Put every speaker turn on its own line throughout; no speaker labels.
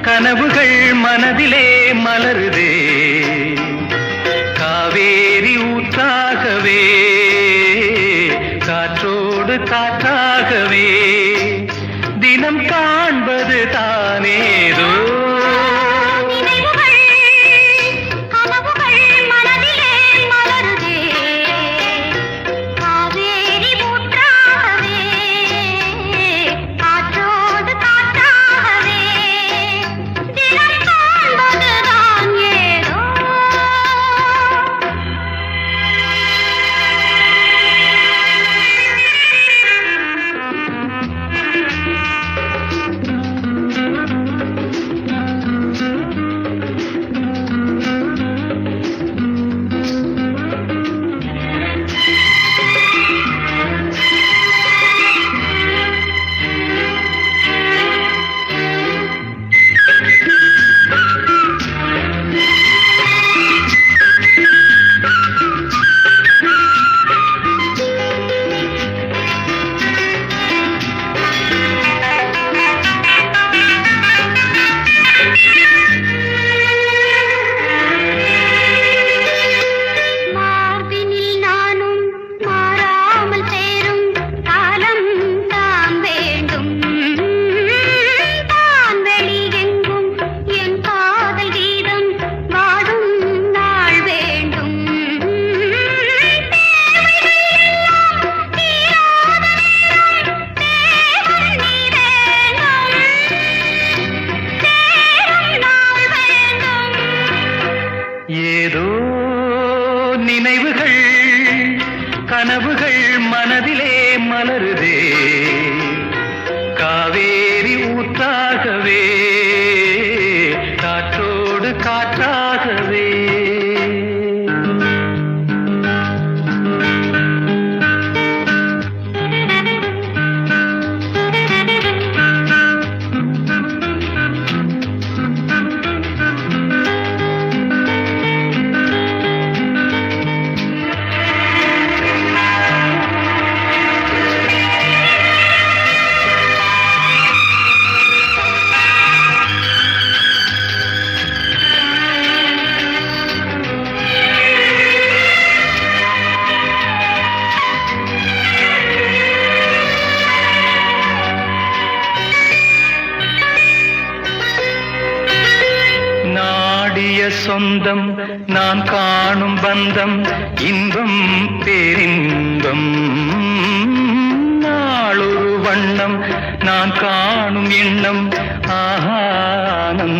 கனவுகள் மனதிலே மலருதே காவேரி ஊற்றாகவே காற்றோடு காற்றாகவே தினம் காண்பது தானேதோ ஏதோ நினைவுகள் கனவுகள் மனதிலே மலருதே காவேரி ஊற்றாகவே காற்றோடு காற்றாகவே சொந்தம் நான் காணும் பந்தம் இன்பம் பேரின்பம் நாளொரு வண்ணம் நான் காணும் எண்ணம் ஆனந்தம்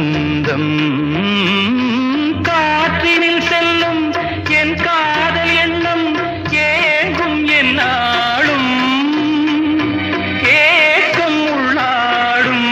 காற்றினில் செல்லும் என் காதல் எண்ணம் ஏங்கும் என் நாளும் ஏக்கம் உள்ளாடும்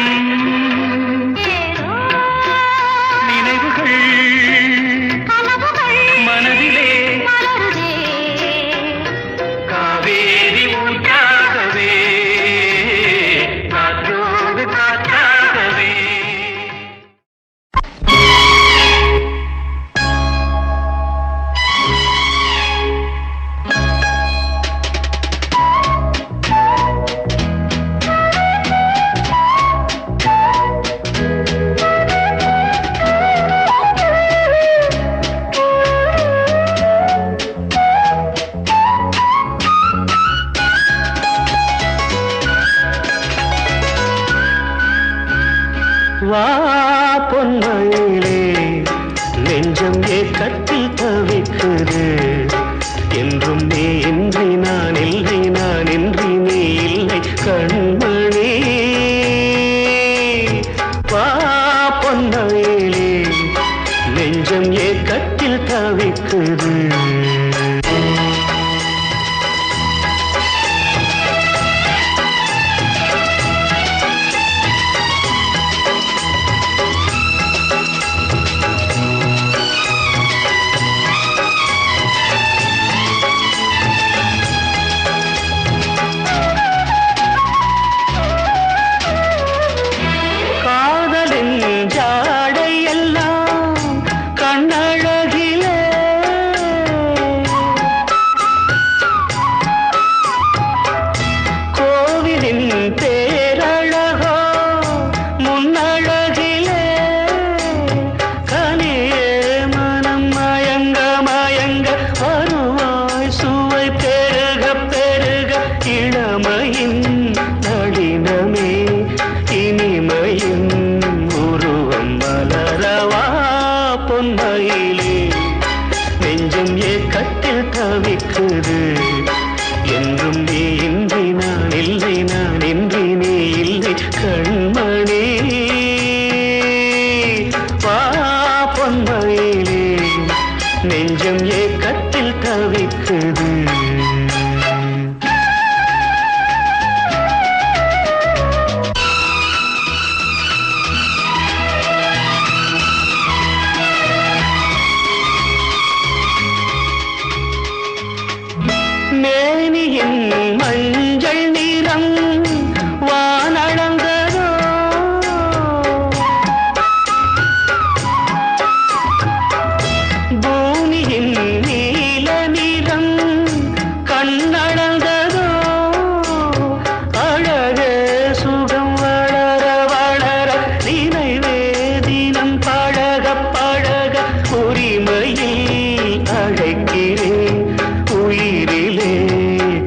வா பொன்மயிலே நெஞ்சம் ஏக்கத்தில் தவிக்குது என்றும் நீ இன்றி நான் இல்லை நான்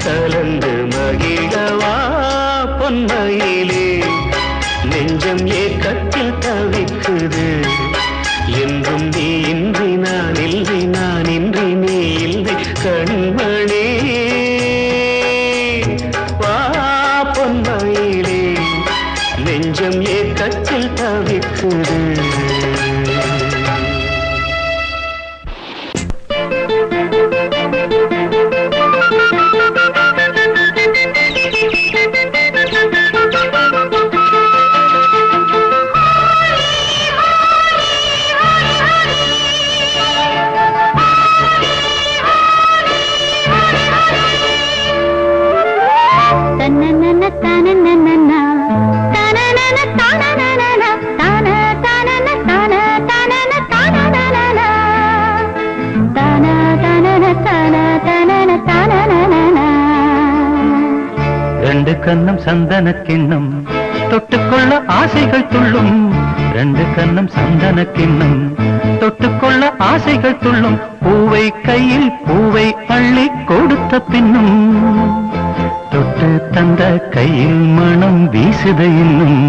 கலந்து மகிழவா பொன்மையிலே நெஞ்சம் ஏக்கத்தில் தவிக்குது என்றும் நீ இன்றி நான் இல்லை நான் இன்றி நீ இல்லை கண்மணி வா பொன்மையிலே நெஞ்சம் ஏக்கத்தில் தவிக்குது
ரெண்டு கண்ணம் சந்தன கிண்ணம் தொட்டுக்கொள்ள ஆசைகள் துள்ளும் ரெண்டு கண்ணம் சந்தன கிண்ணம் தொட்டுக்கொள்ள ஆசைகள் துள்ளும் பூவை கையில் பூவை அள்ளி கொடுத்த பின்னும் தொட்டு தந்த கையில் மனம் வீசுத இன்னும்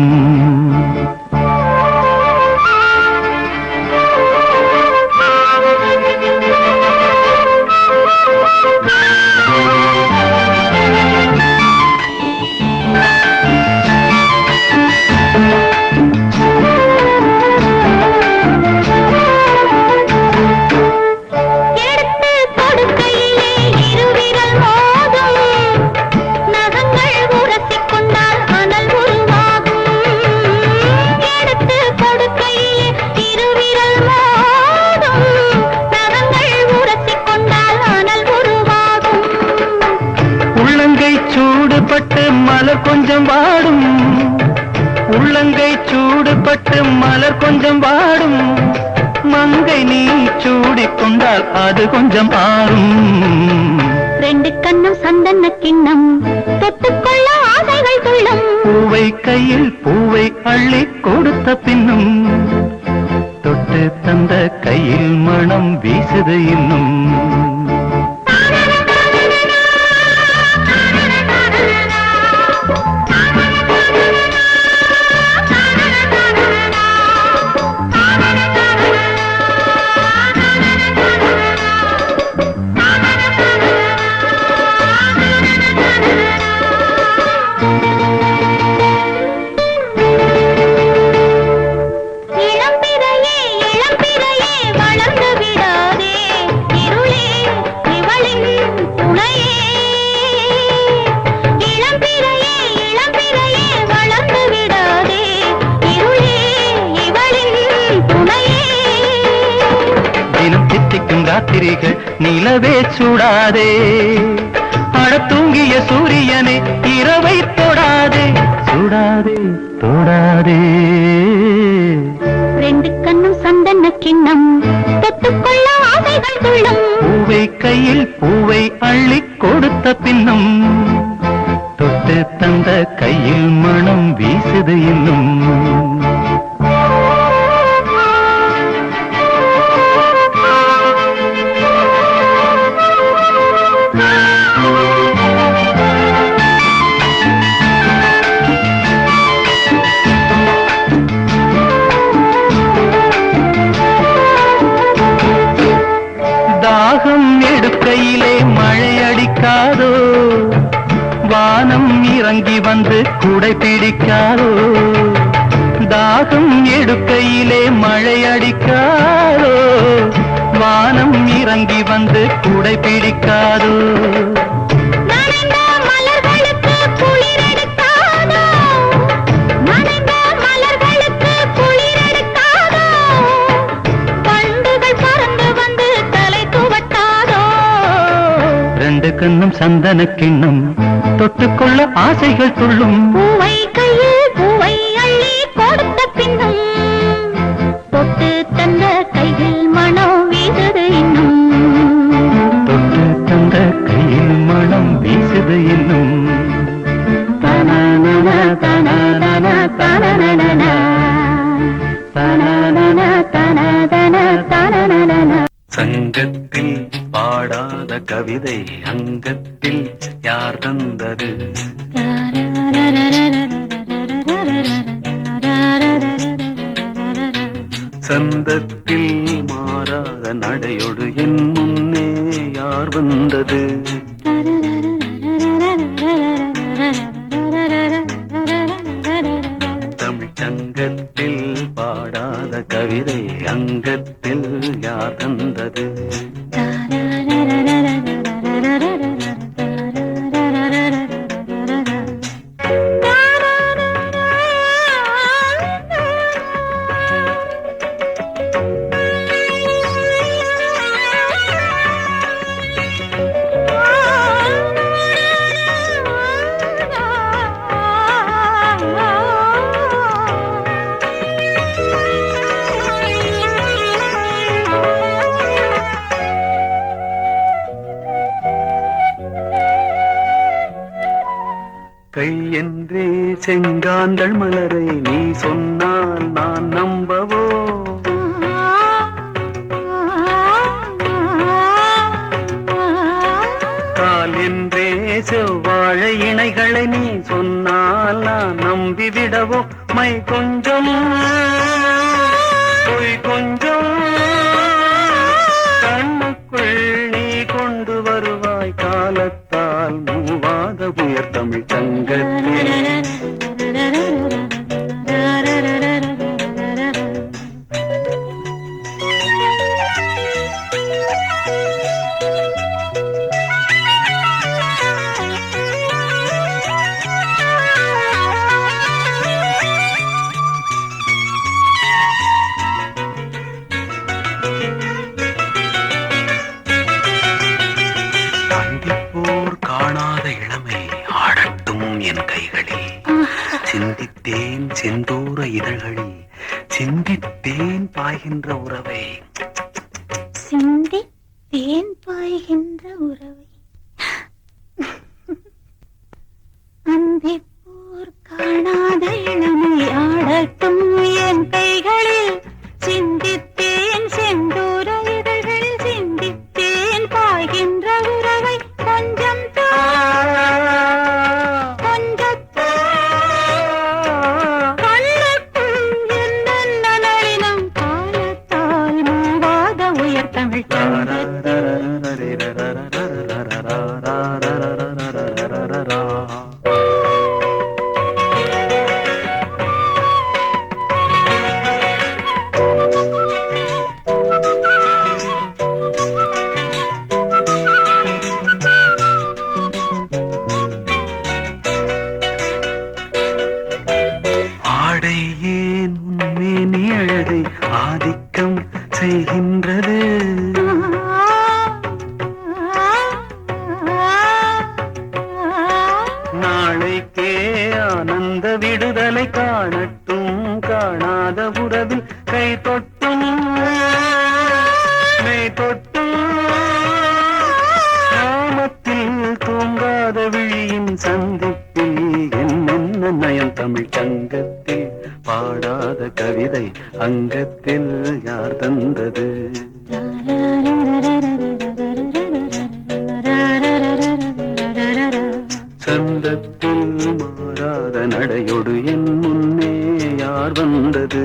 கொஞ்சம் வாடும் உள்ளங்கை சூடுபட்டு மலர் கொஞ்சம் வாடும் மங்கை நீ சூடிக்கொண்டால் அது கொஞ்சம் ஆறும்
ரெண்டு கண்ணும் சந்தன கிண்ணம் தொட்டுக்கொள்ள ஆசைகள் துள்ளும்
பூவை கையில் பூவை அள்ளி கொடுத்த பின்னும் தொட்டு தந்த கையில் மனம் வீசுது இன்னும் ராத்திரிகள் நிலவே சூடாதே அட தூங்கிய சூரியனே இரவை தொடாதே சூடாதே தொடாதே
ரெண்டு கண்ணும் சந்தன கிண்ணம் தொட்டுக்கொள்ள ஆசைகள் துள்ளும்
பூவை கையில் பூவை அள்ளி கொடுத்த பின்னும் தொட்டு தந்த கையில் மனம் வீசுது இன்னும் தாகம் எடுக்கையிலே மழை அடிக்காதோ வானம் இறங்கி வந்து குடை பிடிக்காதோ தாகம் எடுக்கையிலே மழை அடிக்காதோ வானம் இறங்கி வந்து குடை பிடிக்காதோ ரெண்டு கண்ணும் சந்தன கிண்ணம் தொட்டுக்கொள்ள ஆசைகள் துள்ளும்
பூவை கையில் பூவை அள்ளி கொடுத்த பின்னும் தொட்டு தந்த கையில் மனம் வீசுது இன்னும்
தொட்டு தந்த கையில் மனம் வீசுது இன்னும் தனனன தனனன தனனன தனனன தனனன தனனன
சங்கத்தில் பாடாத கவிதை அங்கத்தில் யார் தந்தது. சந்தத்தில் மாறாத நடையொடு என் முன்னே யார் வந்தது? தமிழ்ச்சங்கத்தில் பாடாத கவிதை அங்கத்தில் யார் தந்தது? கை என்றே செங்காந்தள் மலரை நீ சொன்னால் நான் நம்பவோ? கால் என்றே செவ்வாழை இணைகளை நீ சொன்னால் நான் நம்பிவிடவோ? மை கொஞ்சம் பொய் கொஞ்சம் கண்ணுக்குள் நீ கொண்டு வருவாய் காலத்தால் மூவாத உயர் தமிழ் சங்கத்தில். சந்திப்போர் காணாத இளமை ஆடட்டும் என் கைகளில். சிந்தித்தேன் செந்தூர இதழ்களில் சிந்தித்தேன் பாய்கின்ற உறவை.
சிந்தித்தேன் பாய்கின்ற உறவை. அந்திப்போர் காணாத இளமை ஆடட்டும் என் கைகளில். சிந்தித்தேன் செந்தூர இதழ்களில் சிந்தித்தேன் பாய்கின்ற உறவை. கொஞ்சம் கண்ணுக்குள் என்ன நளினம் காலத்தால் மூவாத உயர் தமிழ்
ஆடை ஏன் உன்மேனி அழகை ஆதிக்கம் செய்கின்றது? நாளைக்கே ஆனந்த விடுதலை காணட்டும் காணாத உறவில் கை தொட்டும் மெய் தொட்டும் நாமத்தில் தூங்காத விழியின் சந்திப்பில் என்னென்ன நயம் தமிழ் சங்கத்தில் பாடாத கவிதை அங்கத்தில் யார் தந்தது? சந்தத்தில் மாறாத நடையொடு என் முன்னே யார் வந்தது?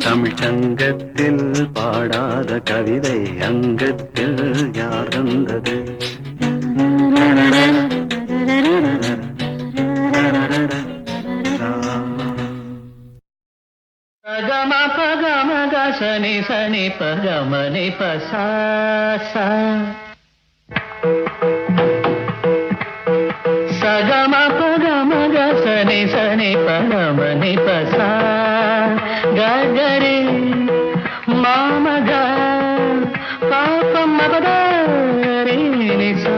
தமிழ் சங்கத்தில் பாடாத கவிதை அங்கத்தில் யார் தந்தது?
பகம பகம கசனி சனி பகமனி பசா சகம பகம கசனி சனி பகமனி பசா கரி மாமக பாப்பம் மபதரி நிசா.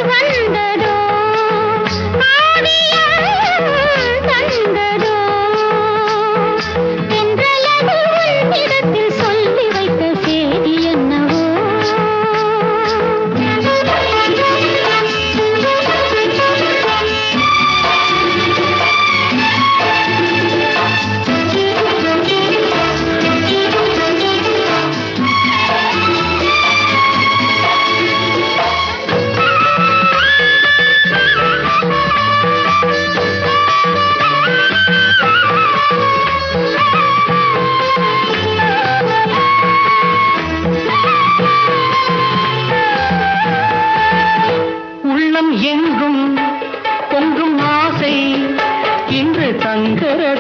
வந்ததோ ஆடிய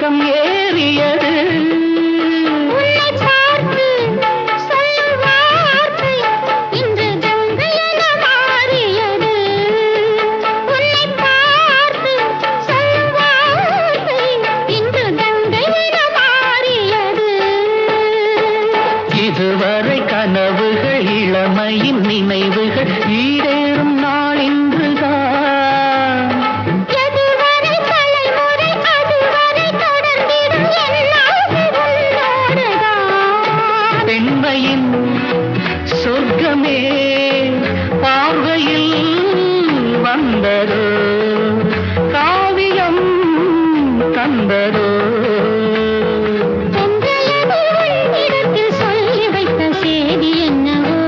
வேகம் ஏறியது
உன்னை பார்த்து சொல்லும் வார்த்தை இன்று கங்கை என மாறியது. உன்னை பார்த்து சொல்லும் வார்த்தை இன்று கங்கை என மாறியது.
இதுவரை கனவுகள் இளமையின் நினைவுகள் ஈடேறும் நாள் இன்றுதான்.
எதுவரை தலைமுறை அதுவரை தொடர்ந்திடும் என் ஆசை உன்னோடுதான்.
பெண்மையின் சொர்க்கமே பார்வையில் வந்ததோ, காவியம் தந்ததோ.
சென்றலது உன்னிடத்தில் சொல்லி வைத்த செய்தி என்னவோ.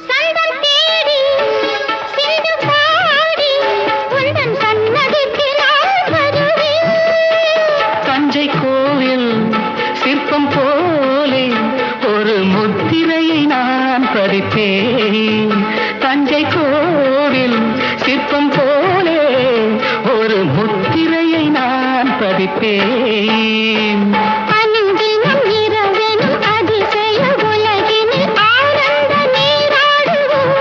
சந்தம் தேடி சிந்து பாடி உந்தன் சன்னதிக்கு நான் வருவேன்.
தஞ்சை கோவில் சிற்பம் போலே ஒரு முத்திரையை நான் பதிப்பேன். தஞ்சை கோவில் சிற்பம் போலே ஒரு முத்திரையை நான் பதிப்பேன்.
அனுதினம் இரவெனும் அதிசய உலகினில் ஆனந்த நீராடுவோம்.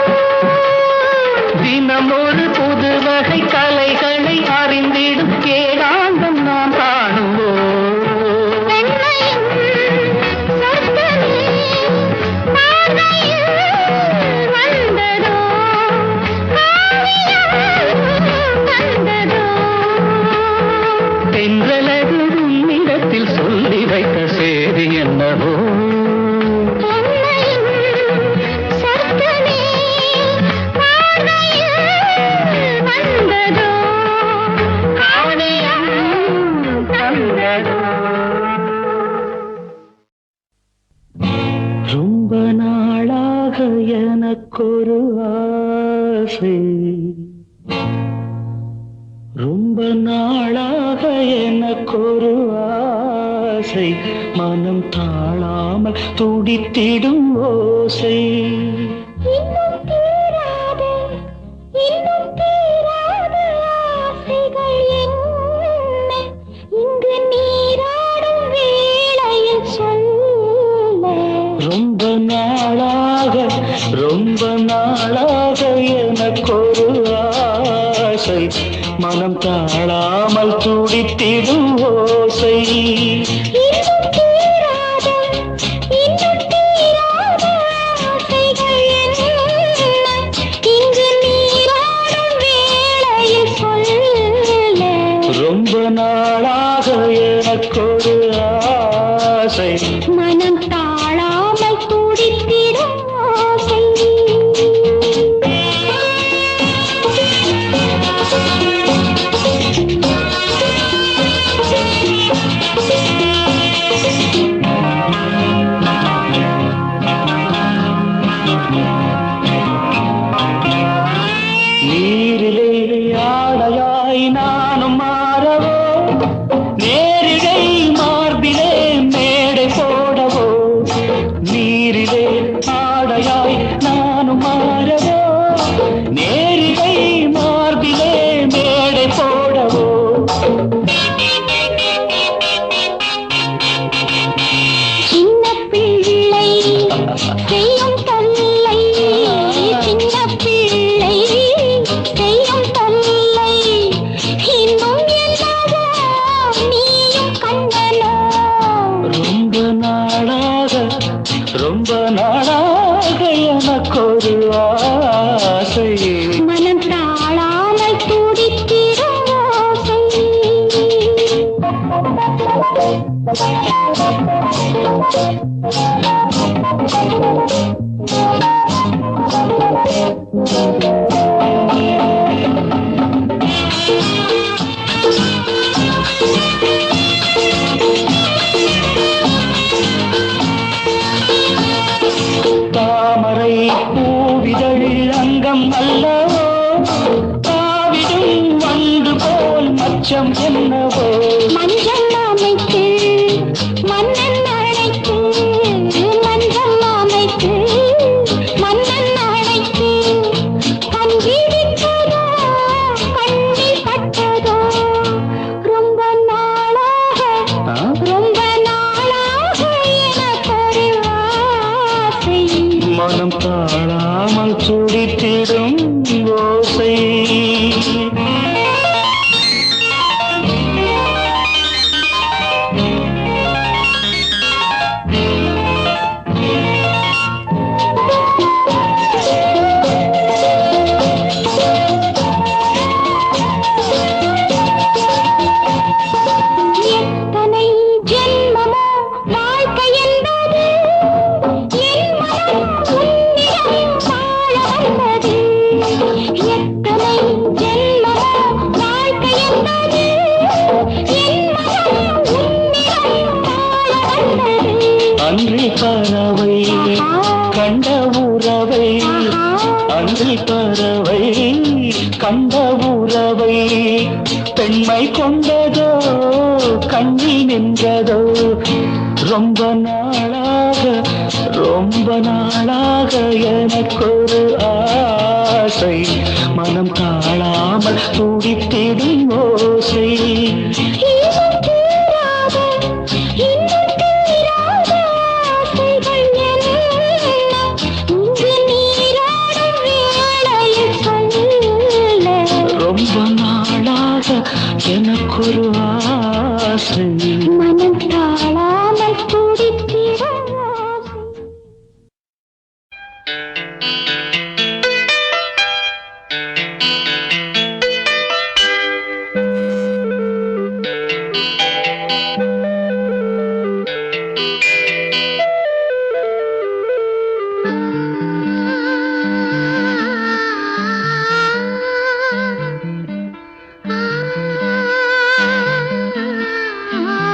தினம் ஒரு புது வகை கலைகளை அறிந்திடும் ஏகாந்தம் நாம் காணுவோம்.
பெண்மையின் சொர்க்கமே பார்வையில் வந்ததோ, காவியம் தந்ததோ.
தென்றலது உன்னிடத்தில் சொல்லி வைத்த செய்தி என்னவோ.
பெண்மையின் சொர்க்கமே பார்வையில் வந்ததோ, காவியம் தந்ததோ.
ரொம்ப நாளாக எனக்கொரு ஆசை, ரொம்ப நாளாக எனக்கொரு ஆசை, மனம் தாழாமல் துடித்திடும் ஓசை.
இன்னும் தீராத ஆசைகள் என்ன இங்கு நீராடும் வேளையில் சொல்ல.
ரொம்ப நாளாக எனக்கொரு ஆசை, மனம் தாழாமல் துடித்திடும் ஓசை.
இன்னும் தீராத ஆசைகள் என்ன இங்கு நீராடும் வேளையில் சொல்ல.
ரொம்ப நாளாக எனக்கொரு ஆசை,
மனம் தாழாமல் துடித்திடும் ஆசை.
நீரிலே ஆடையாய் நானும் மாறவோ, நேரிடை மார்பிலே மேடை போடவோ. நீரிலே ஆடையாய் நானும் மாறவோ, நேரிடை மார்பிலே மேடை போடவோ.
சின்ன பிள்ளை செய்யும் தொல்லை, சின்ன பிள்ளை செய்யும் தொல்லை, இன்னும் என்னவோ நீயும் கண்ணனோ.
ரொம்ப நாளாக எனக்கொரு ஆசை,
மனம் தாழாமல் துடித்திடும் ஓசை. Thank you.
மனம் தாழாமல் துடித்திடும் ஓசை.
எத்தனை ஜென்மமோ வாழ்க்கை என்பது என் மனம் உன்னிடம் வாழ வந்தது. எத்தனை ஜென்மமோ வாழ்க்கை என்பது என் மனம் உன்னிடம் வாழ வந்தது.
அன்றி பறவை கண்ட உறவை, அன்றி பறவை கண்ட உறவை பெண்மை கொண்டதோ கண்ணி நின்றதோ. ரொம்ப நாளாக ரொம்ப நாளாக எனக்கொரு ஆசை, மனம் தாழாமல் துடித்திடும் ஓசை.
இன்னும் தீராத ஆசைகள் என்ன இங்கு நீராடும் வேளையில் சொல்ல.
ரொம்ப நாளாக எனக்கொரு ஆசை,
மனம் தாழாமல் துடித்திடும் ஆசை. ஆ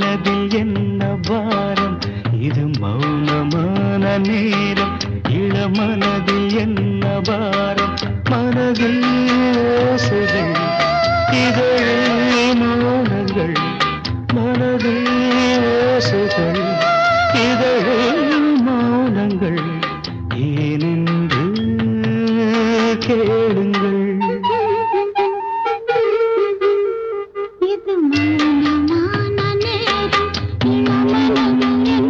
மனதில் என்ன பாரம் இது மௌனமான நேரம் இளமனதில் என்ன பாரம் மனதில் ஓசைகள் இதழில் மௌனங்கள் மனதில் ஓசைகள் இதழில் மௌனங்கள் ஏனென்று கேளுங்கள்
இது மௌனமான நேரம் இளமனதில்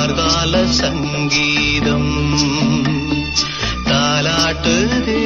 என்ன
சங்கீதம் தாலாட்டுதே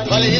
மழை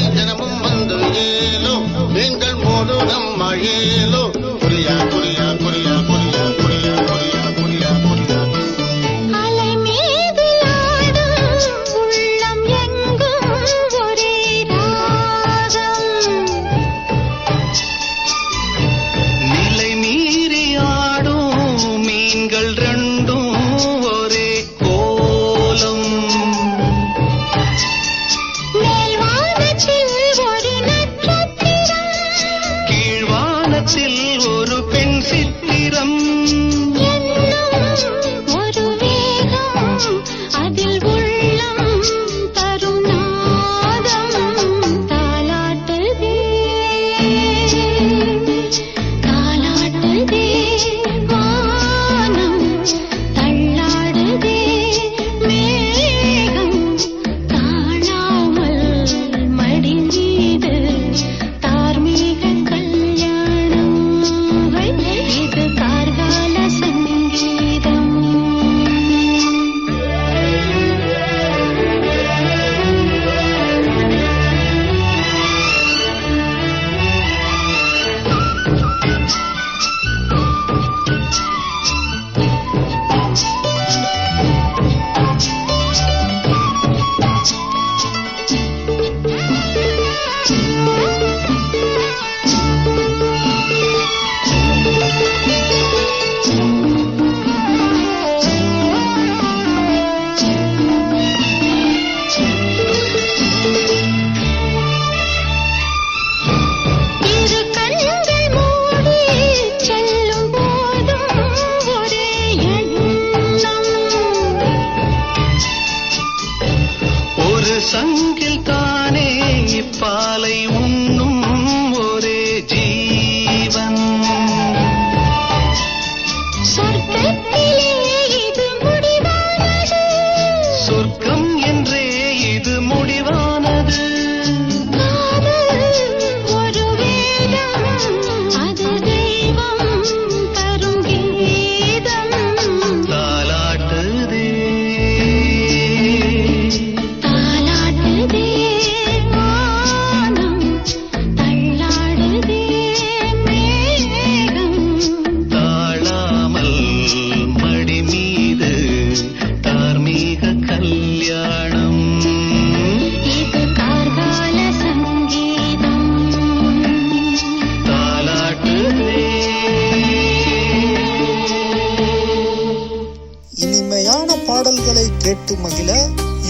இனிமையான பாடல்களை கேட்டு மகிழ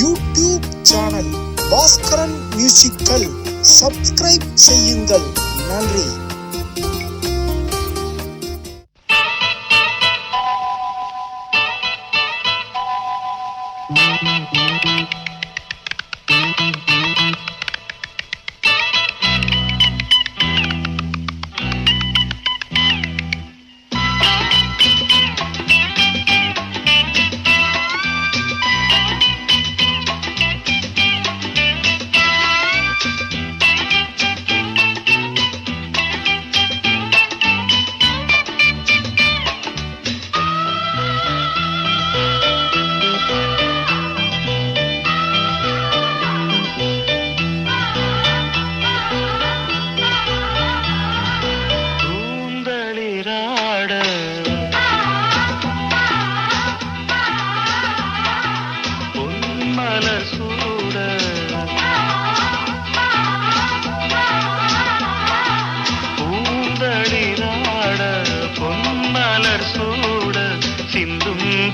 YouTube channel Baskaran musical subscribe செய்யுங்கள். நன்றி.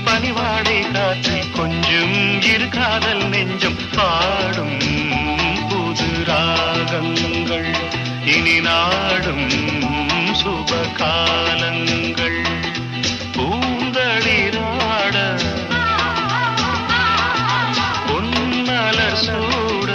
பனிவாடை காற்றை கொஞ்சம் இரு காதல் நெஞ்சம் பாடும் புது ராகங்கள் இனி நாடும் சுப காலங்கள் பூந்தளிராட பொன்மலர் சூட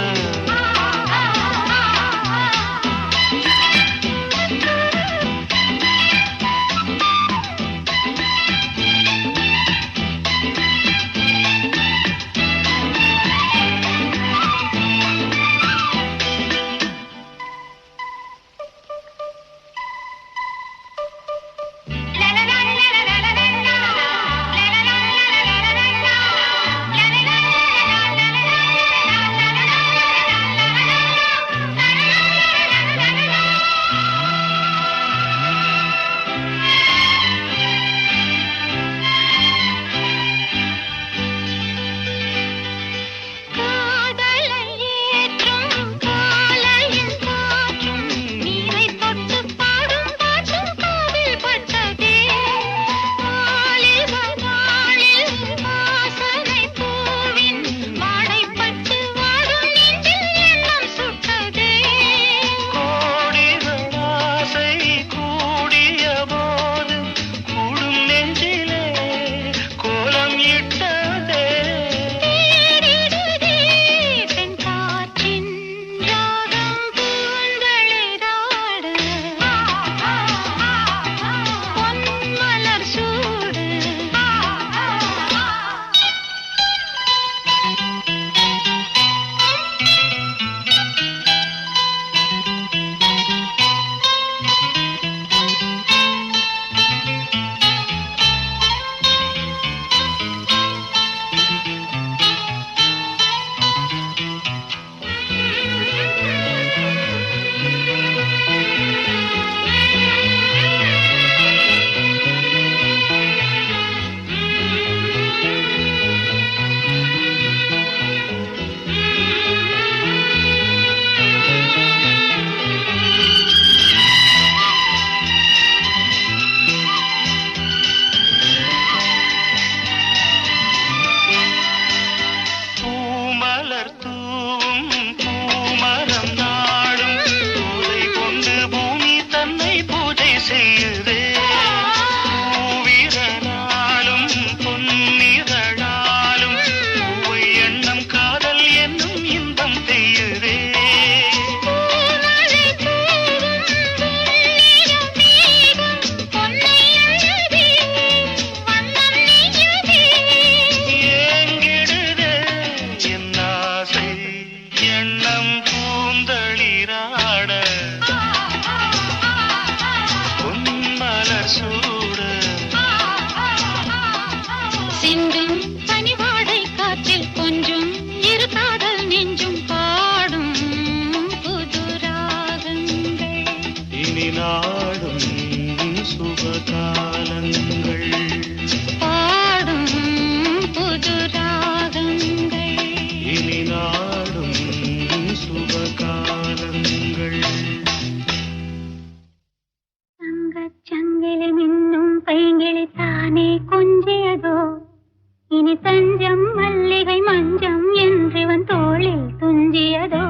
இனி தஞ்சம் மல்லிகை மஞ்சம் என்றிவன் தோளில் துஞ்சியதோ.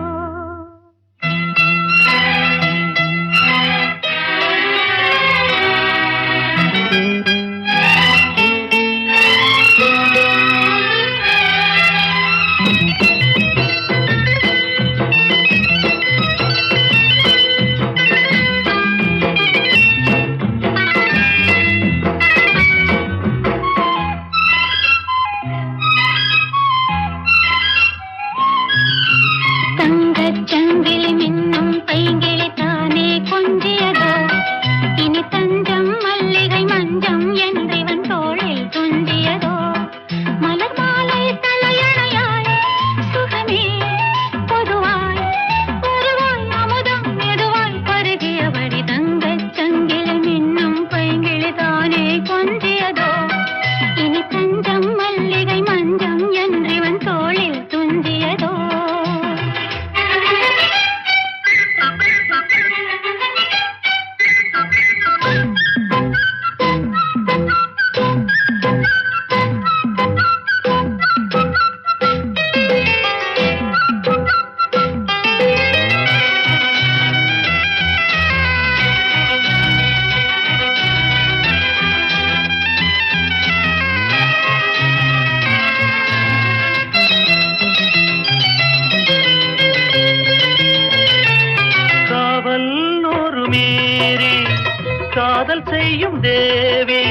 காதல் செய்யும் தேவி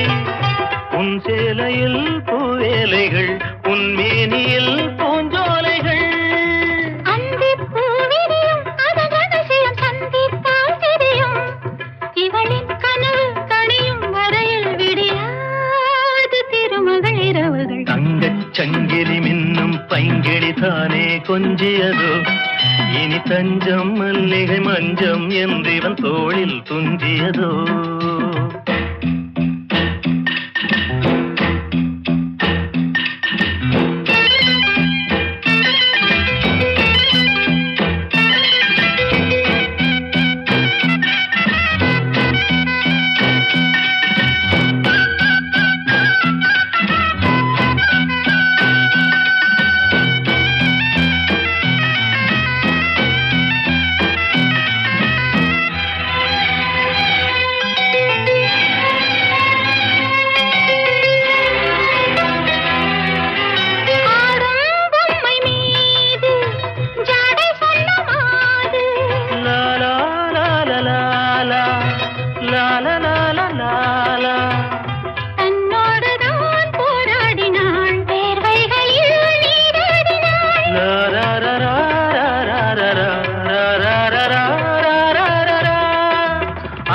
உன் சேலையில் பூவேலைகள் உன் மேனியில் பூஞ்சோலைகள்
இவளின் கனவு கணியும் வரையில் விடியாது திருமகள் இரவுகள்.
தங்கச் சங்கிலி மின்னும் பைங்கிளி தானே கொஞ்சியதோ இனி தஞ்சம் மல்லிகை மஞ்சம் என்றிவன் தோளில் துஞ்சியதோ.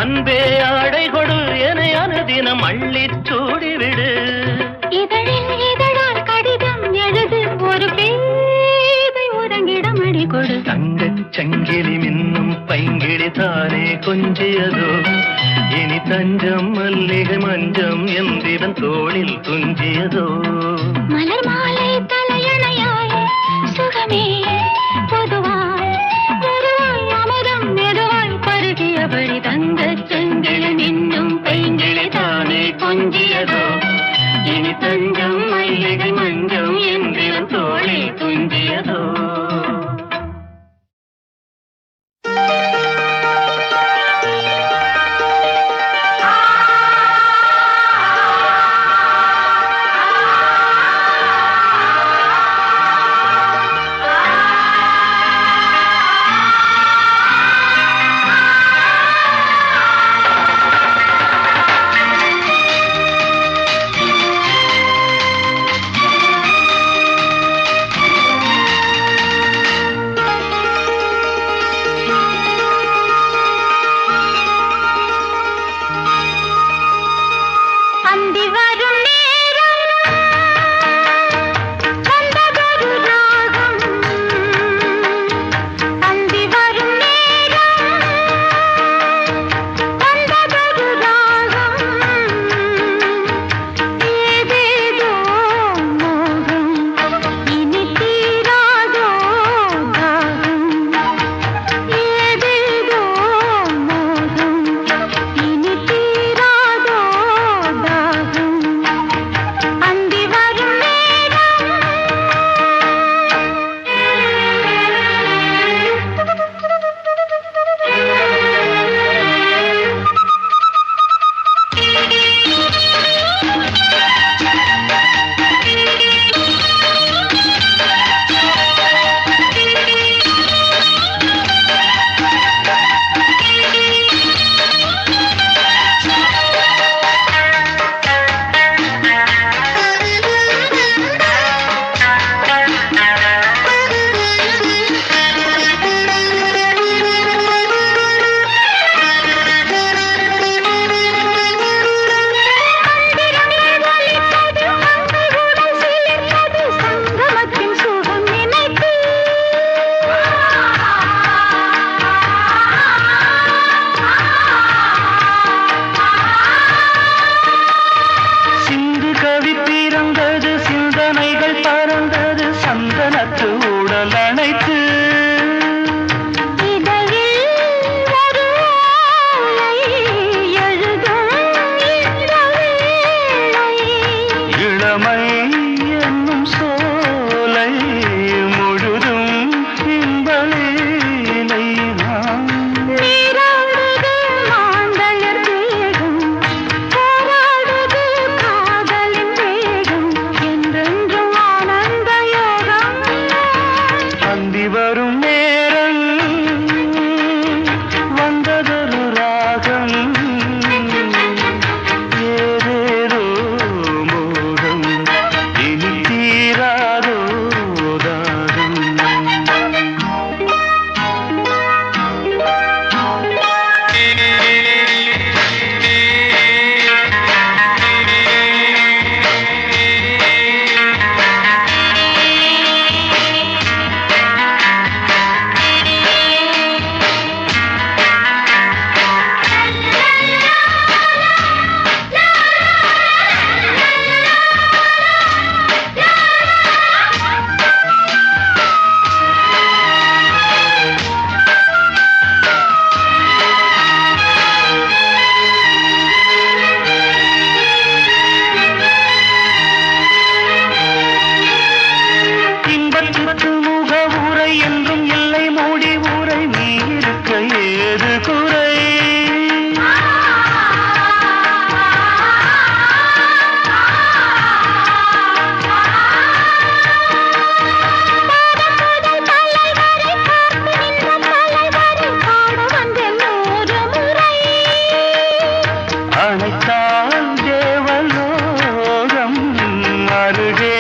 அன்பே ஆடை கொடு என அனுதினம் அள்ளிச் சூடிவிடு.
இதழில் இதழால் கடிதம் எழுது ஒரு பேதை உறங்கிடம் அடி கொடு.
தங்கச் சங்கிலி மின்னும் பைங்கிளி தானே கொஞ்சியதோ இனி தஞ்சம் மல்லிகை மஞ்சம் என்றிவன் தோளில் துஞ்சியதோ.
மலர் மாலை தலையணையாய் சுகமே பொதுவாய் பொதுவாய் அமுதம் மெதுவாய் பருகியபடி தங்கச் சங்கிலி மின்னும் பைங்கிளி தானே கொஞ்சியதோ இனி தஞ்சம் மல்லிகை மஞ்சம் என்றிவன் தோளில் துஞ்சியதோ.
அணைத்து உடல் அணைத்து இளமை என்னும் சோலை முழுதும் இன்பலீலை அந்தி வரும் நேரம் வந்ததொரு ராகம் ஏதேதோ மோகம் இனி தீராதோ தாகம் இன்பத்திற்கு முக ஊரை என்றும் இல்லை மூடி ஊரை நீ இருக்க ஏது குறை அனைத்தால் தேவலோகம் அருகே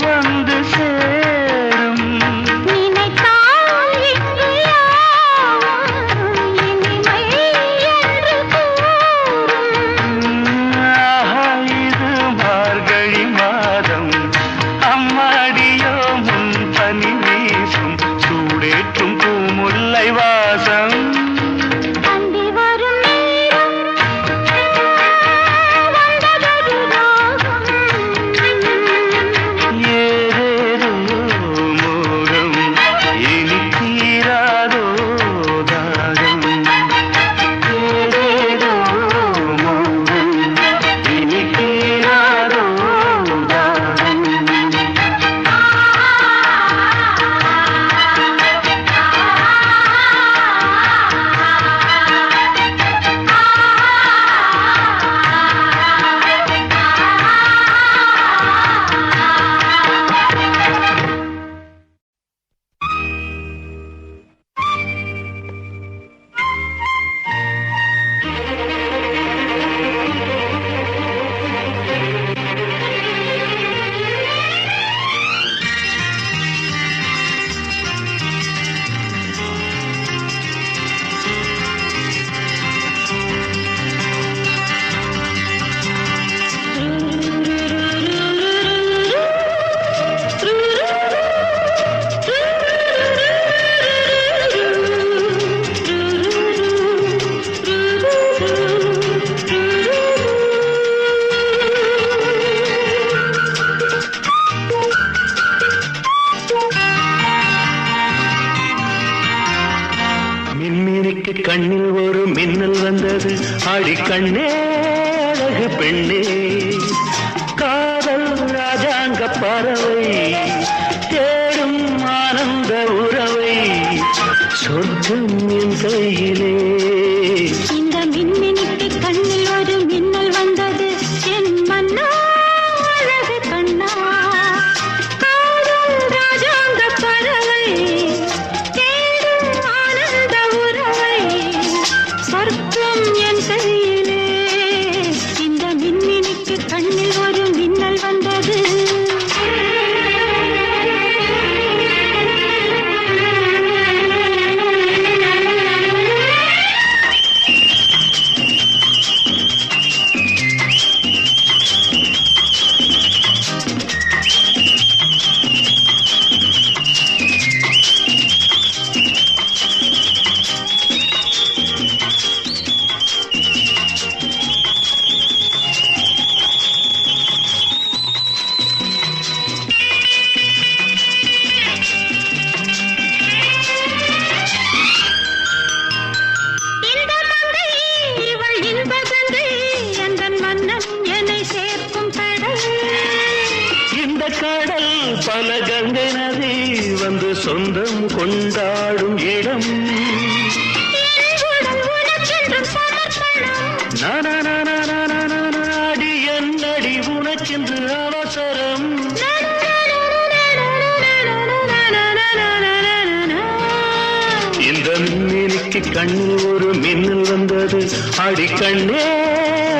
வந்து சேரும் ஆஹா, இது மார்கழி மாதம் அம்மாடியோ முன் பனி வீசும் சூடேற்றும் பூமுல்லை வாசம் ஏதேதோ மோகம் இனி தீராதோ தாகம் ஏதேதோ மோகம் இனி தீராதோ தாகம் மின்மினிக்கு கண்ணில் ஒரு மின்னல் வந்தது ஆடி கண்ணே அழகு பெண்ணே காதல் ராஜாங்க பறவை தேடும் ஆனந்த உறவை சொர்க்கம் என் கையிலே
இந்த மின்மினிக்கு கண்ணில் ஒரு மின்னல் வந்தது என் மன்னா அழகு கண்ணா காதல் ராஜாங்க பறவை தேடும் ஆனந்த உறவை சொர்க்கம் என் கையிலே இந்த மின்மினிக்கு கண்ணில் ஒரு மின்னல் வந்தது
பல கங்கை நதி வந்து சொந்தம் கொண்டாடும் இடம் நாடி என்னடி உனக்கென்று அவசரம் இந்த மின்னிக்கு கண்ணில் ஒரு மின்னல் வந்தது அடி கண்ணே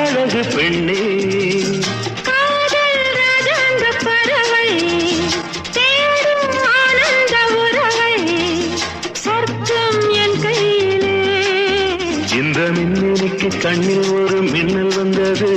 அழகு பெண்ணே இந்த மின்னிக்கு கண்ணில் ஒரு மின்னல் வந்தது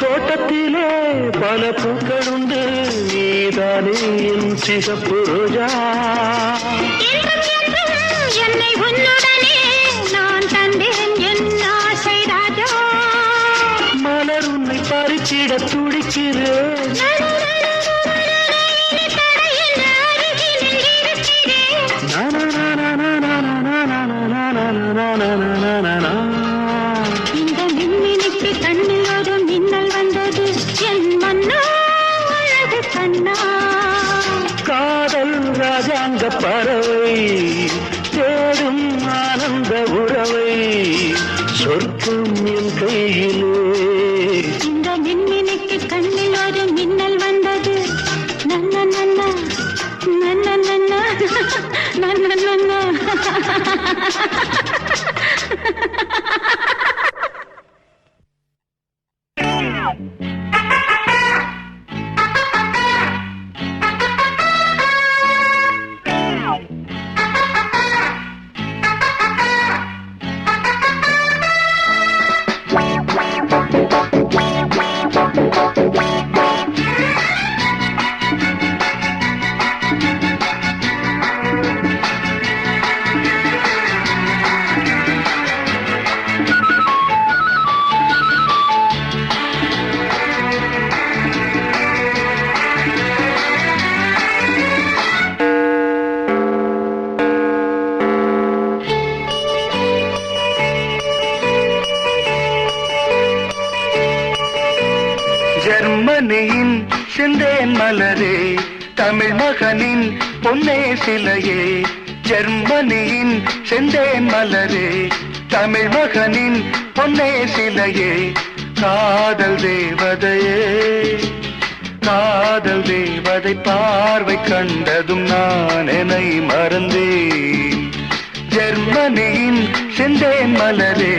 தோட்டத்திலே பல பூக்கள் உண்டு நீதானே என் சிகப்பு ரோஜா
என்னை உன்னுடனே நான் தந்தேன் என் ஆசை ராஜா
மலர் உன்னை பறிச்சிட துடிக்கிறேன்
இந்த மின்னினுக்கு கண்ணில் ஒரு மின்னல் வந்தது என் மன்னா அழகு கண்ணா
காதல் ராஜாங்க பறவை தேடும் ஆனந்த உறவை சொர்க்கம் என் கையிலே
இந்த மின்னினுக்கு கண்ணில் ஒரு மின்னல் வந்தது நன்ன நன்ன நன்ன நன்ன நன்ன நன்ன
ஜெர்மனியின் செந்தேன் மலரே தமிழ் மகனின் பொன்னே சிலையே ஜெர்மனியின் செந்தேன் மலரே தமிழ் மகனின் பொன்னே சிலையே காதல் தேவதையே காதல் தேவதை பார்வை கண்டதும் நான் என்னை மறந்தேன் ஜெர்மனியின் செந்தேன் மலரே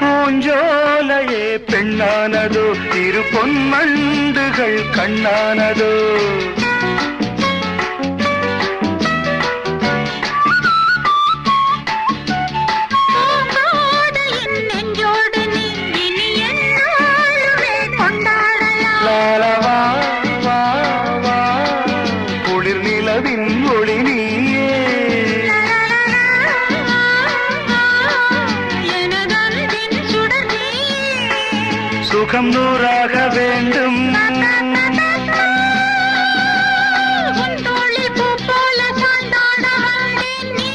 பூஞ்சோலையே பெண்ணானதோ இரு பொன்மண்டுகள் கண்ணானதோ குளிர் நிலவின் ஒளி தூக்கம் நூறாக வேண்டும்.
உன் தோளில் பூ போல சாய்ந்தாட வந்தேன், நீ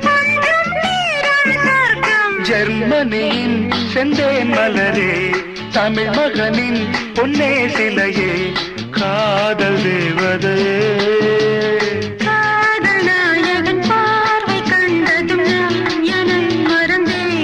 கொஞ்சம் நேரம் சொர்க்கம்.
ஜெர்மனியின் செந்தேன் மலரே, தமிழ் மகனின் பொன்னே சிலையே, காதல் தேவதையே.
காதல் நாயகன் பார்வை கண்டதும் நான் என்னை மறந்தேன்.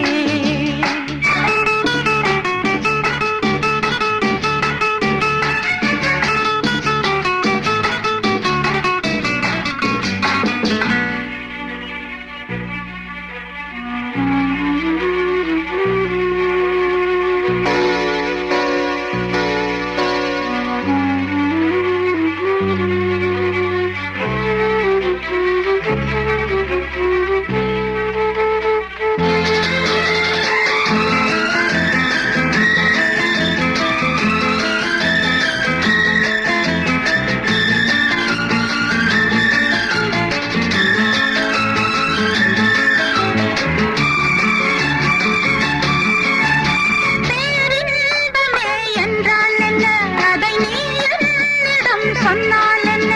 பேரின்பமே என்றால் என்ன, அதை நீ என்னிடம் சொன்னால் என்ன?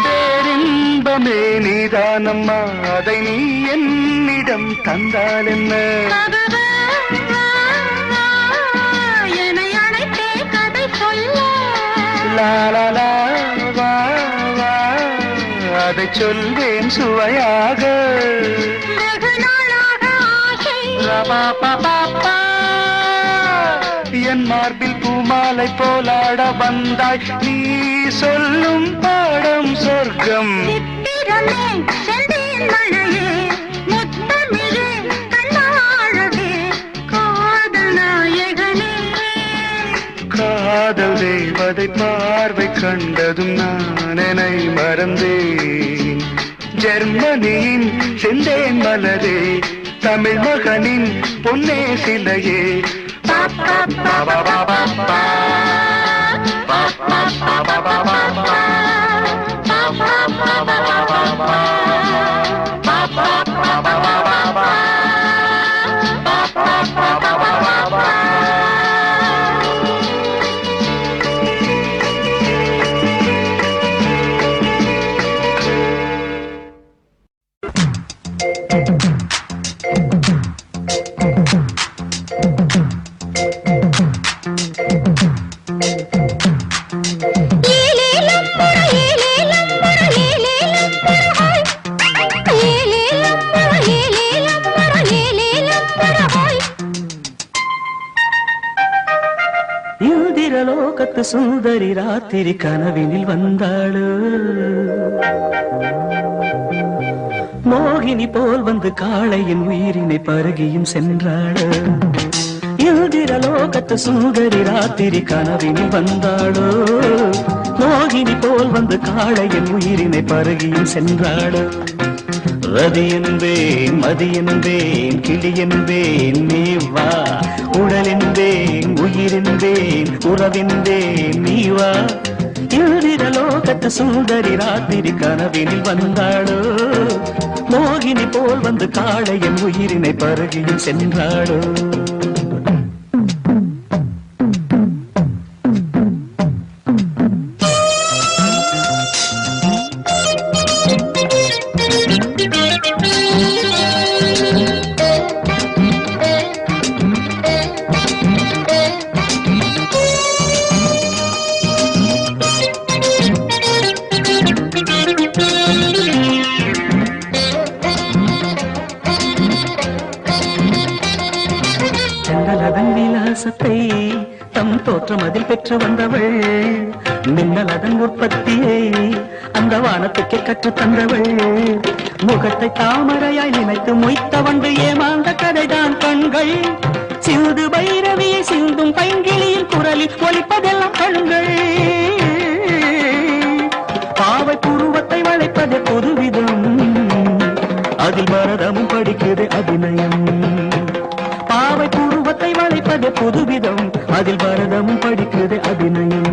பேரின்பமே நீதானம்மா, அதை நீ என்னிடம் தந்தால் என்ன?
என்னை அழைத்தே கதை சொல்ல,
லா லா லா, வா வா, அதை சொல்வேன் சுவையாக.
வெகு நாளாக ஆசை.
ரபாபாபாபா. என் மார்பில் பூமாலை போலாட வந்தாய், நீ சொல்லும் பாடம் சொர்க்கம்.
சித்திரமே செந்தேன் மழையே, முத்தமிழே கண்ணாழவே, காதல் நாயகனே.
காதல் தேவதை பார்வை கண்டதும் நான் என்னை மறந்தேன். ஜெர்மனியின் செந்தேன் மலரே, தமிழ் மகனின் பொன்னே சிலையே.
இந்திரலோகத்து சுந்தரி ராத்திரி கனவினில் வந்தாளு, மோகினி போல் வந்து காளையின் உயிரினை பருகியும் சென்றாளு. இந்திரலோகத்து சுந்தரி ராத்திரி கனவினில் வந்தாளு, மோகினி போல் வந்து காளையின் உயிரினை பருகியும் சென்றாளு. ரதி என்பேன், மதி என்பேன், கிளி என்பேன், நீ வா. உடல் என்பேன், உயிர் என்பேன், உறவென்பேன், நீ வா. இந்திரலோகத்து சுந்தரி ராத்திரி கனவினில் வந்தாளோ, மோகினி போல் வந்து காளையின் உயிரினை பருகியும் சென்றாளோ. விலாசத்தை தம் தோற்றம் அதில் பெற்று வந்தவள், மின்னல் அதன் உற்பத்தியை அந்த வானத்துக்கே கற்றுத் தந்தவள். முகத்தை தாமரையாய் நினைத்து மொய்த்த வண்டு ஏமாந்த கதைதான் கண்கள். சிந்து பைரவியை சிந்தும் பைங்கிளியின் குரலில் ஒலிப்பதெல்லாம் கண்கள். பாவை புருவத்தை வளைப்பது புதுவிதம், அதில் பரதமும் படிக்குது அபிநயம். பாவை புருவத்தை வளைப்பது புதுவிதம், அதில் பரதமும் படிக்குது அபிநயம்.